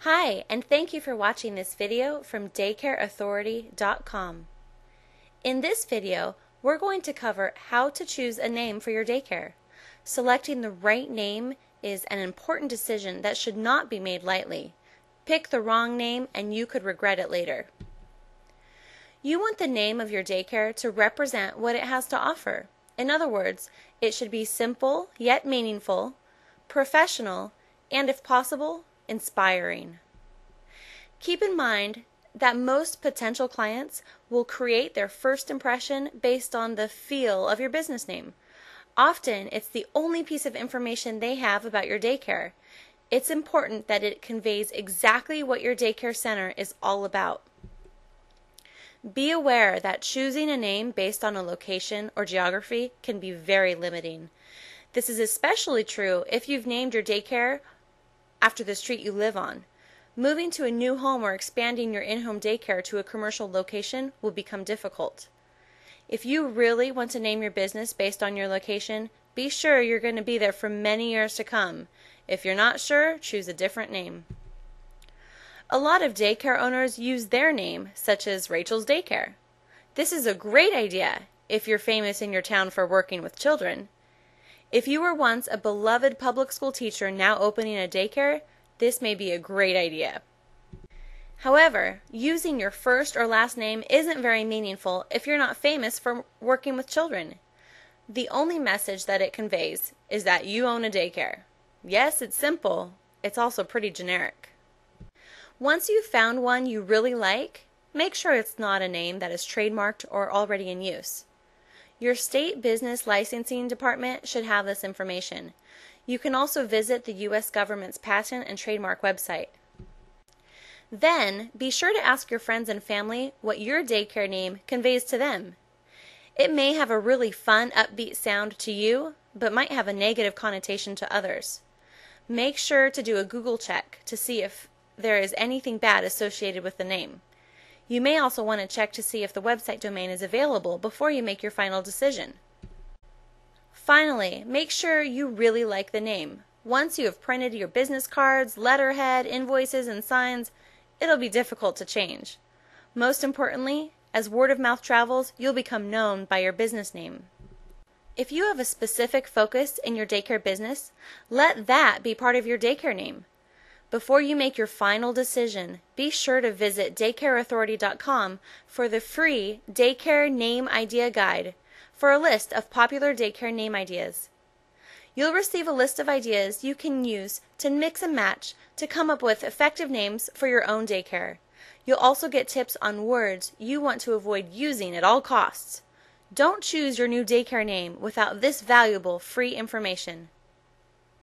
Hi, and thank you for watching this video from daycareauthority.com. In this video, we're going to cover how to choose a name for your daycare. Selecting the right name is an important decision that should not be made lightly. Pick the wrong name and you could regret it later. You want the name of your daycare to represent what it has to offer. In other words, it should be simple yet meaningful, professional, and if possible, inspiring. Keep in mind that most potential clients will create their first impression based on the feel of your business name. Often, it's the only piece of information they have about your daycare. It's important that it conveys exactly what your daycare center is all about. Be aware that choosing a name based on a location or geography can be very limiting. This is especially true if you've named your daycare after the street you live on. Moving to a new home or expanding your in-home daycare to a commercial location will become difficult. If you really want to name your business based on your location, be sure you're going to be there for many years to come. If you're not sure, choose a different name. A lot of daycare owners use their name, such as Rachel's Daycare. This is a great idea if you're famous in your town for working with children. If you were once a beloved public school teacher now opening a daycare, this may be a great idea. However, using your first or last name isn't very meaningful if you're not famous for working with children. The only message that it conveys is that you own a daycare. Yes, it's simple. It's also pretty generic. Once you've found one you really like, make sure it's not a name that is trademarked or already in use. Your state business licensing department should have this information. You can also visit the U.S. government's patent and trademark website. Then, be sure to ask your friends and family what your daycare name conveys to them. It may have a really fun, upbeat sound to you, but might have a negative connotation to others. Make sure to do a Google check to see if there is anything bad associated with the name. You may also want to check to see if the website domain is available before you make your final decision. Finally, make sure you really like the name. Once you have printed your business cards, letterhead, invoices, and signs, it'll be difficult to change. Most importantly, as word of mouth travels, you'll become known by your business name. If you have a specific focus in your daycare business, let that be part of your daycare name. Before you make your final decision, be sure to visit daycareauthority.com for the free Daycare Name Idea Guide for a list of popular daycare name ideas. You'll receive a list of ideas you can use to mix and match to come up with effective names for your own daycare. You'll also get tips on words you want to avoid using at all costs. Don't choose your new daycare name without this valuable free information.